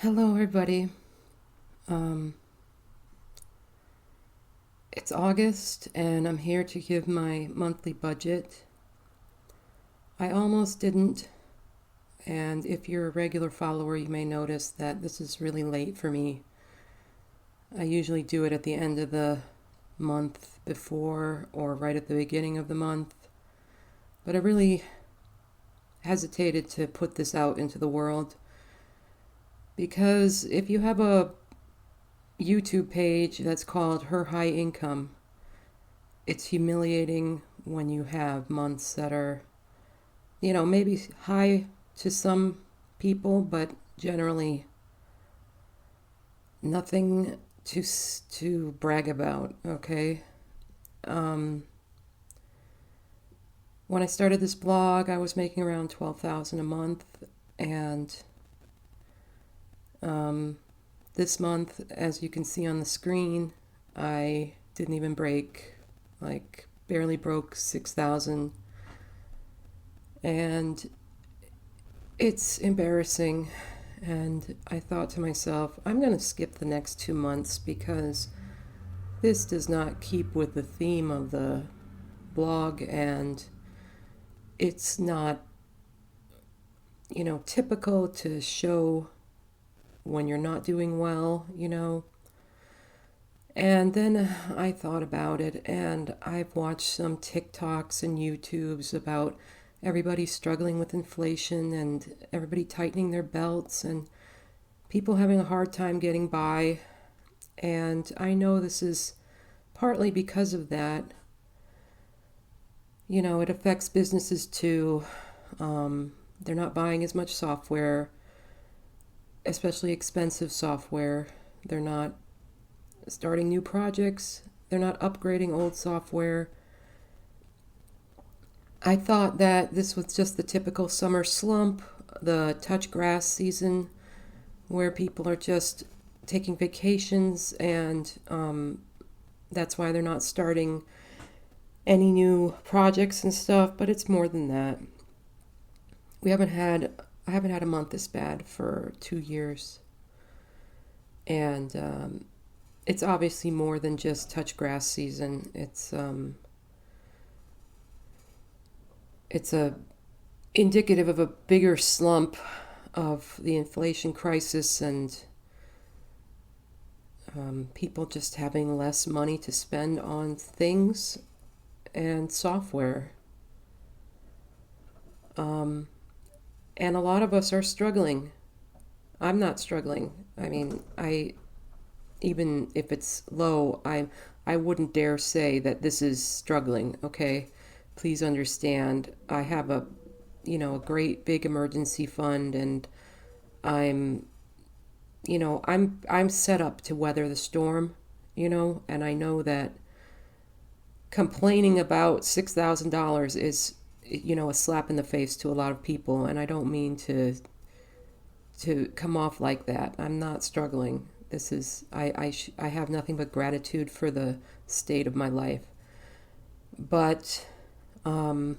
Hello, everybody. Um, it's August, and I'm here to give my monthly budget. I almost didn't, and if you're a regular follower, you may notice that this is really late for me. I usually do it at the end of the month before or right at the beginning of the month, but I really hesitated to put this out into the world because if you have a YouTube page that's called Her High Income, it's humiliating when you have months that are, maybe high to some people, but generally nothing to brag about. Okay. Um, when I started this blog, I was making around 12,000 a month, and um, this month, as you can see on the screen, I didn't even break, like barely broke 6,000, and it's embarrassing. And I thought to myself, I'm going to skip the next 2 months because this does not keep with the theme of the blog, and it's not, typical to show when you're not doing well. And then I thought about it, and I've watched some TikToks and YouTubes about everybody struggling with inflation and everybody tightening their belts and people having a hard time getting by. And I know this is partly because of that. It affects businesses too. They're not buying as much software, especially expensive software. They're not starting new projects. They're not upgrading old software. I thought that this was just the typical summer slump, the touch grass season, where people are just taking vacations, and that's why they're not starting any new projects and stuff. But it's more than that. I haven't had a month this bad for 2 years, and it's obviously more than just touch grass season. It's a indicative of a bigger slump of the inflation crisis, and people just having less money to spend on things and software. Um, and a lot of us are struggling. I'm not struggling. I mean, I even if it's low, I wouldn't dare say that this is struggling. Okay, please understand. I have a great big emergency fund, and I'm I'm set up to weather the storm. And I know that complaining about $6,000 is a slap in the face to a lot of people, and I don't mean to come off like that. I'm not struggling. This is I have nothing but gratitude for the state of my life. But um,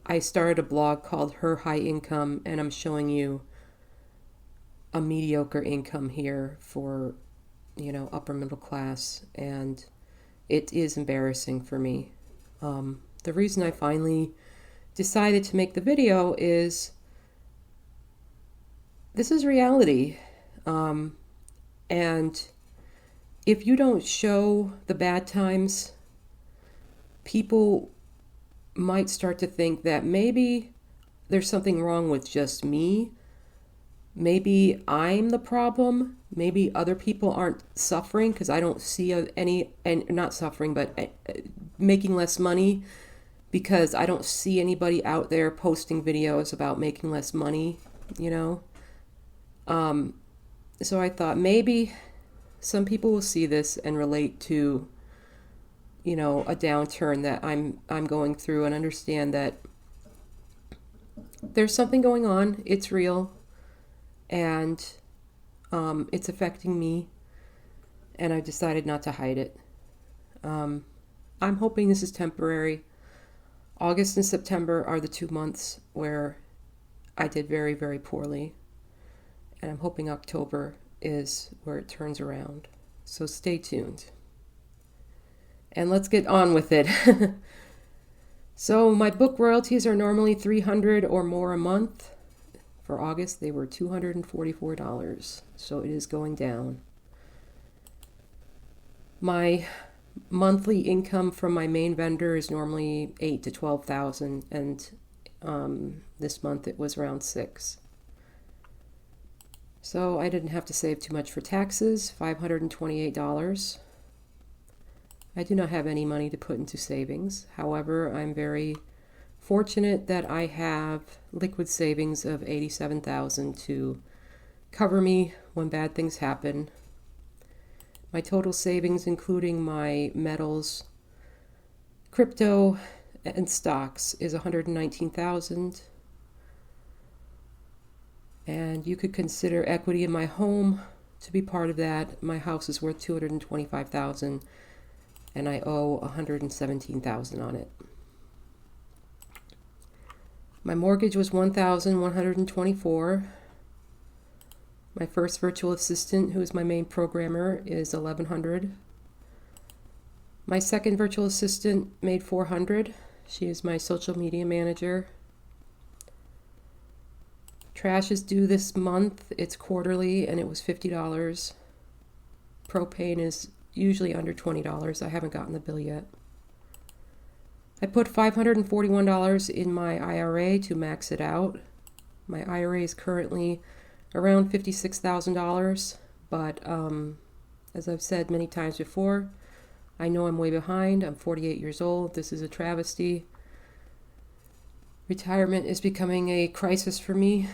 I started a blog called Her High Income, and I'm showing you a mediocre income here for upper middle class, and it is embarrassing for me. The reason I finally decided to make the video is this is reality. Um, and if you don't show the bad times, people might start to think that maybe there's something wrong with just me. Maybe I'm the problem. Maybe other people aren't suffering because I don't see any, and not suffering, but making less money because I don't see anybody out there posting videos about making less money, you know? Um, so I thought maybe some people will see this and relate to, a downturn that I'm going through, and understand that there's something going on. It's real, and it's affecting me, and I decided not to hide it. Um, I'm hoping this is temporary. August and September are the 2 months where I did very, very poorly. and I'm hoping October is where it turns around. So stay tuned. And let's get on with it. So my book royalties are normally $300 or more a month. For August, they were $244, so it is going down. My monthly income from my main vendor is normally $8,000 to $12,000, and this month it was around $6,000. So I didn't have to save too much for taxes, $528. I do not have any money to put into savings. However, I'm very fortunate that I have liquid savings of $87,000 to cover me when bad things happen. My total savings, including my metals, crypto, and stocks, is $119,000. And you could consider equity in my home to be part of that. My house is worth $225,000, and I owe $117,000 on it. My mortgage was $1,124. My first virtual assistant, who is my main programmer, is $1,100. My second virtual assistant made $400. She is my social media manager. Trash is due this month. It's quarterly, and it was $50. Propane is usually under $20. I haven't gotten the bill yet. I put $541 in my IRA to max it out. My IRA is currently around $56,000, but as I've said many times before, I know I'm way behind. I'm 48 years old. This is a travesty. Retirement is becoming a crisis for me,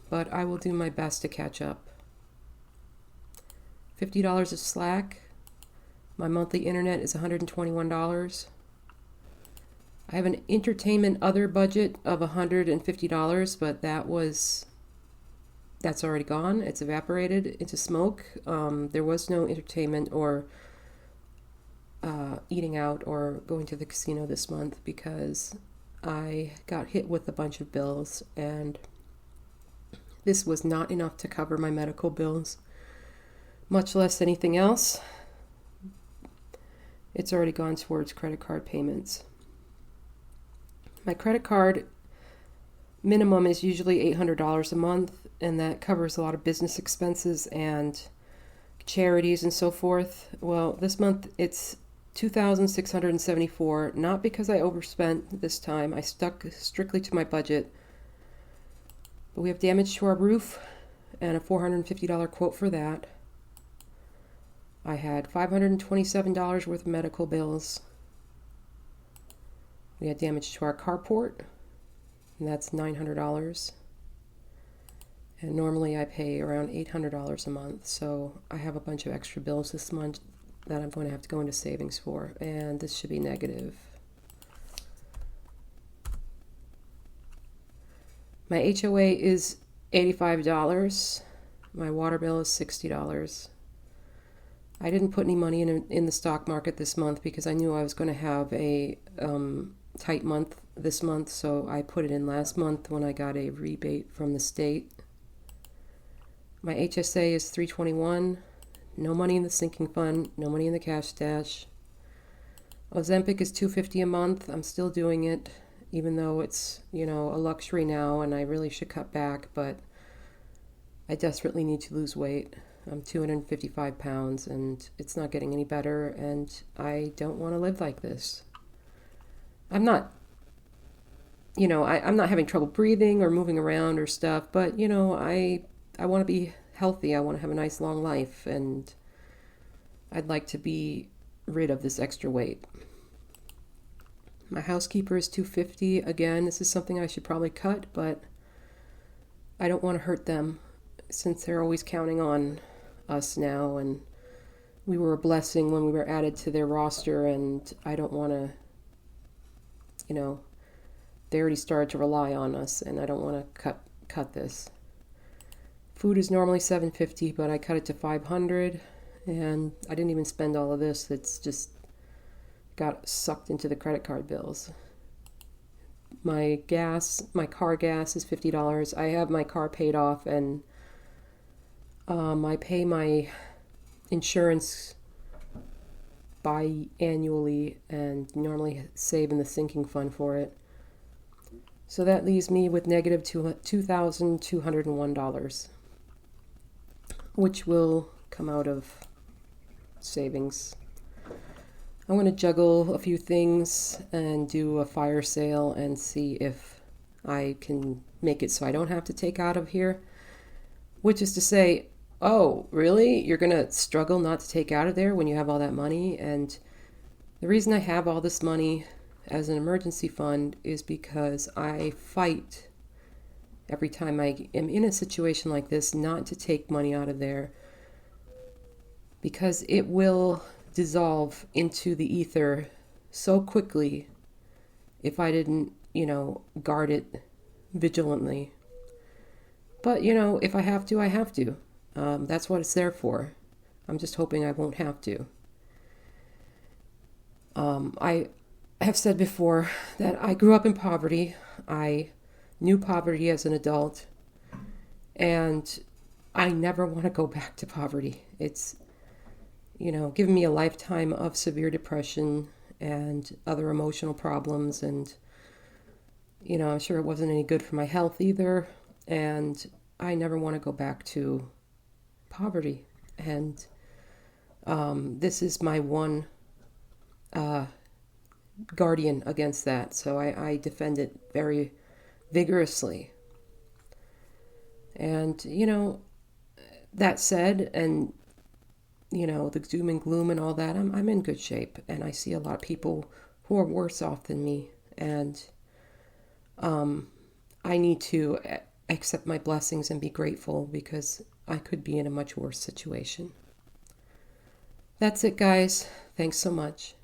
but I will do my best to catch up. $50 of Slack. My monthly internet is $121. I have an entertainment other budget of $150, but that's already gone. It's evaporated into smoke. There was no entertainment or eating out or going to the casino this month because I got hit with a bunch of bills, and this was not enough to cover my medical bills, much less anything else. It's already gone towards credit card payments. My credit card minimum is usually $800 a month, and that covers a lot of business expenses and charities and so forth. Well, this month it's $2,674, not because I overspent this time. I stuck strictly to my budget. But we have damage to our roof and a $450 quote for that. I had $527 worth of medical bills. We had damage to our carport, and that's $900. And normally I pay around $800 a month, so I have a bunch of extra bills this month that I'm going to have to go into savings for, and this should be negative. My HOA is $85. My water bill is $60. I didn't put any money in the stock market this month because I knew I was going to have a tight month this month, so I put it in last month when I got a rebate from the state. My HSA is $321. No money in the sinking fund, no money in the cash stash. Ozempic is $250 a month. I'm still doing it, even though it's, a luxury now and I really should cut back, but I desperately need to lose weight. I'm 255 pounds and it's not getting any better, and I don't want to live like this. I'm not, I'm not having trouble breathing or moving around or stuff, but, I want to be healthy. I want to have a nice long life, and I'd like to be rid of this extra weight. My housekeeper is $250. Again, this is something I should probably cut, but I don't want to hurt them since they're always counting on us now, and we were a blessing when we were added to their roster, and I don't want to, they already started to rely on us, and I don't want to cut this. Food is normally $750, but I cut it to $500, and I didn't even spend all of this. It's just got sucked into the credit card bills. My car gas is $50. I have my car paid off, and I pay my insurance biannually and normally save in the sinking fund for it. So that leaves me with negative $2,201, which will come out of savings. I'm going to juggle a few things and do a fire sale and see if I can make it so I don't have to take out of here. Which is to say, oh, really? You're going to struggle not to take out of there when you have all that money? And the reason I have all this money as an emergency fund is because I fight every time I am in a situation like this not to take money out of there, because it will dissolve into the ether so quickly if I didn't, guard it vigilantly. But, if I have to, I have to. That's what it's there for. I'm just hoping I won't have to. I have said before that I grew up in poverty. I knew poverty as an adult, and I never want to go back to poverty. It's, given me a lifetime of severe depression and other emotional problems, and, I'm sure it wasn't any good for my health either, and I never want to go back to poverty. And this is my one guardian against that, so I defend it very vigorously. And, that said, and, the doom and gloom and all that, I'm in good shape, and I see a lot of people who are worse off than me, and I need to accept my blessings and be grateful, because I could be in a much worse situation. That's it, guys. Thanks so much.